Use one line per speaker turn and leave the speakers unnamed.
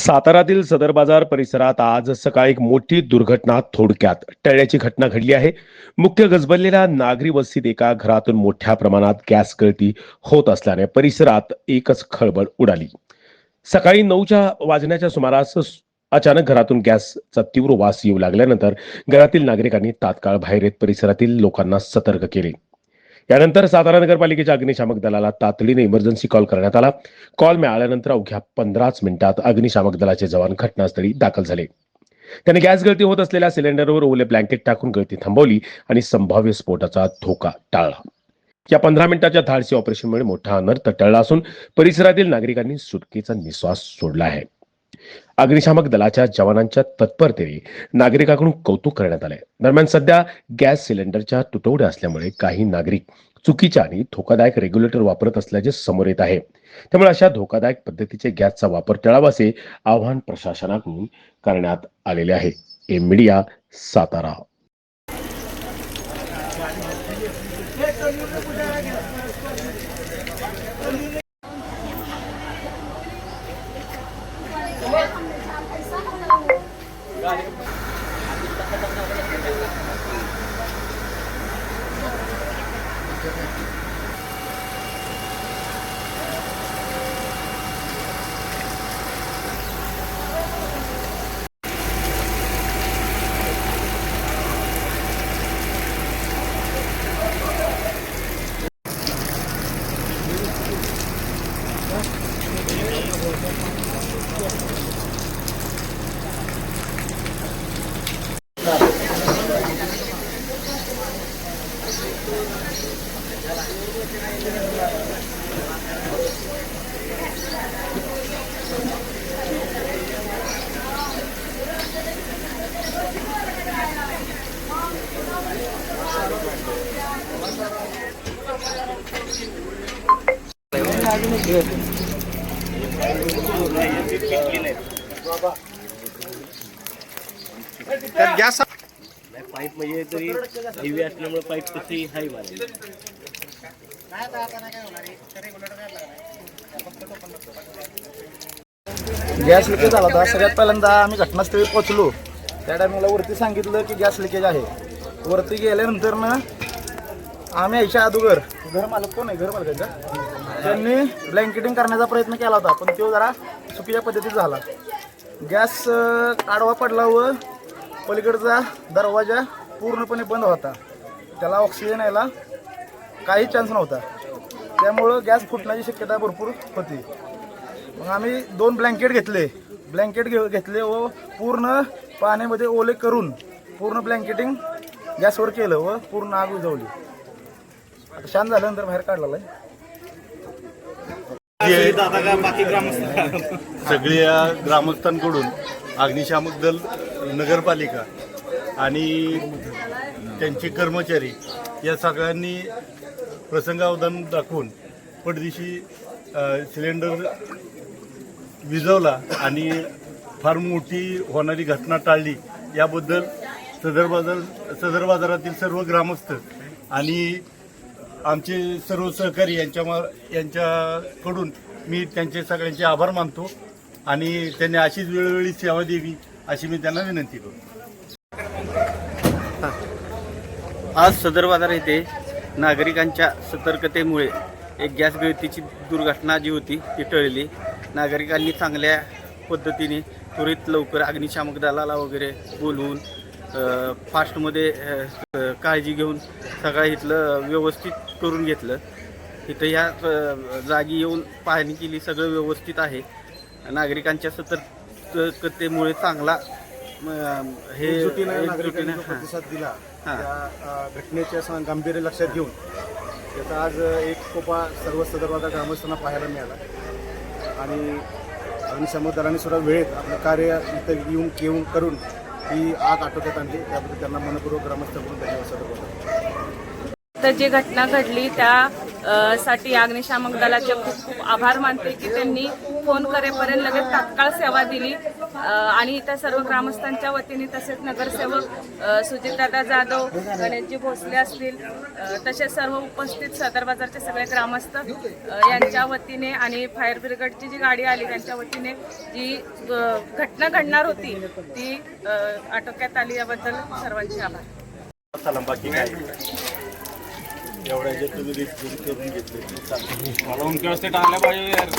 सातारातील सदर बाजार परिसरात आज सकाळी एक मोठी दुर्घटना थोडक्यात टळल्याची घटना घडली आहे. मुख्य गजबजलेल्या नागरी वस्तीत एका घरातून मोठ्या प्रमाणात गॅस गळती होत असल्याने परिसरात एकच खळबळ उडाली. सकाळी 9च्या वाजण्याच्या सुमारास अचानक घरातून गॅसचा तीव्र वास येऊ लागल्यानंतर घरातील नागरिकांनी तात्काळ बाहेर येत परिसरातील लोकांना सतर्क केले. यानंतर सातारा नगरपालिकेच्या अग्निशामक दलाला तातडीने इमर्जन्सी कॉल करण्यात आला. कॉल मिळाल्यानंतर अवघ्या 15च मिनिटात अग्निशामक दलाचे जवान घटनास्थळी दाखल झाले. त्याने गॅस गळती होत असलेल्या सिलेंडरवर ओले ब्लँकेट टाकून गळती थांबवली आणि संभाव्य स्फोटाचा धोका टाळला. या 15 मिनिटाच्या धाडसी ऑपरेशनमुळे मोठा अनर्थ टळला असून परिसरातील नागरिकांनी सुटकेचा निश्वास सोडला आहे. अग्निशामक दलाच्या जवानांच्या तत्परतेने नागरिकांकडून कौतुक करण्यात आले. दरम्यान सध्या गॅस सिलेंडरच्या तुटवड्या असल्यामुळे काही नागरिक चुकीच्या आणि धोकादायक रेग्युलेटर वापरत असल्याचे समोर येत आहे. त्यामुळे अशा धोकादायक पद्धतीचे गॅसचा वापर टाळावा असे आवाहन प्रशासनाकडून करण्यात आलेले आहे. M media, Satara.
Gas pipe म्हणजे तरी हेवी असल्यामुळे पाईप तशी हाय वाढली.
गॅस लिकेज झाला होता. सगळ्यात पहिल्यांदा आम्ही घटनास्थळी पोहोचलो. त्या टायमिंगला वरती सांगितलं की गॅस लिकेज आहे. वरती गेल्यानंतर ना आम्ही यायच्या अगोदर घर मालक कोण आहे, घर मालकाचा, त्यांनी ब्लँकेटिंग करण्याचा प्रयत्न केला होता, पण तो जरा चुकीच्या पद्धतीत झाला. गॅस आडवा पडला व पलीकडचा दरवाजा पूर्णपणे बंद होता. त्याला ऑक्सिजन यायला काही चान्स नव्हता. त्यामुळं गॅस फुटण्याची शक्यता भरपूर होती. मग आम्ही 2 ब्लँकेट घेतले व पूर्ण पाण्यामध्ये ओले करून पूर्ण ब्लँकेटिंग गॅसवर केलं व पूर्ण आग विझवली. आता शांत झाल्यानंतर बाहेर काढलेलं आहे.
सगळ्या ग्रामस्थांकडून अग्निशामक दल, नगरपालिका आणि त्यांचे कर्मचारी या सगळ्यांनी प्रसंगावधान दाखवून पडदिशी सिलेंडर विझवला आणि फार मोठी होणारी घटना टाळली. याबद्दल सदर बाजारातील सर्व ग्रामस्थ आणि आमचे सर्व सहकारी यांच्याकडून मी त्यांचे सगळ्यांचे आभार मानतो आणि त्यांनी अशीच वेळोवेळी सेवा द्यावी अशी मी त्यांना विनंती करतो.
आज सदर बाजार येथे नागरिकांच्या सतर्कतेमुळे एक गॅस गळतीची दुर्घटना जी होती ती टळली. नागरिकांनी चांगल्या पद्धतीने त्वरित लवकर अग्निशामक दलाला वगैरे बोलवून फास्टमध्ये काळजी घेऊन सगळं इथलं व्यवस्थित करून घेतलं. इथं ह्या जागी येऊन पाहणी केली, सगळं व्यवस्थित आहे. नागरिकांच्या सतर्कतेमुळे चांगला हे
नागरिकांनी प्रतिसाद दिला. या घटनेचे गांभीर्य लक्षात घेऊन त्याचा आज एक कोपा सर्व सदर ग्रामस्थांना पाहायला मिळाला आणि अग्निशामक दलाने सुद्धा वेळेत आपलं कार्य इथं येऊन करून ही आग आटोक्यात आणली. त्याबद्दल त्यांना मनपूर्वक ग्रामस्थांकडून धन्यवाद.
तर जी घटना घडली त्या साठी अग्निशामक दलाचे खूप खूप आभार मानते की त्यांनी फोन करेपर्यंत लगेच तात्काळ सेवा दिली आणि इतर सर्व ग्रामस्थांच्या वतीने तसेच नगरसेवक सुजितदादा जाधव, गणेशजी भोसले असतील तसेच सर्व उपस्थित सदर बाजारचे सगळे ग्रामस्थ यांच्या वतीने आणि फायर ब्रिगेडची जी गाडी आली त्यांच्या वतीने जी घटना घडणार होती ती आटोक्यात आली, याबद्दल सर्वांचे आभार.
चला बाकी काय एवढ्या जे तुम्ही रिस्क करून घेतले
मला उनके वास्ते टांगल्या पाहिजे यार.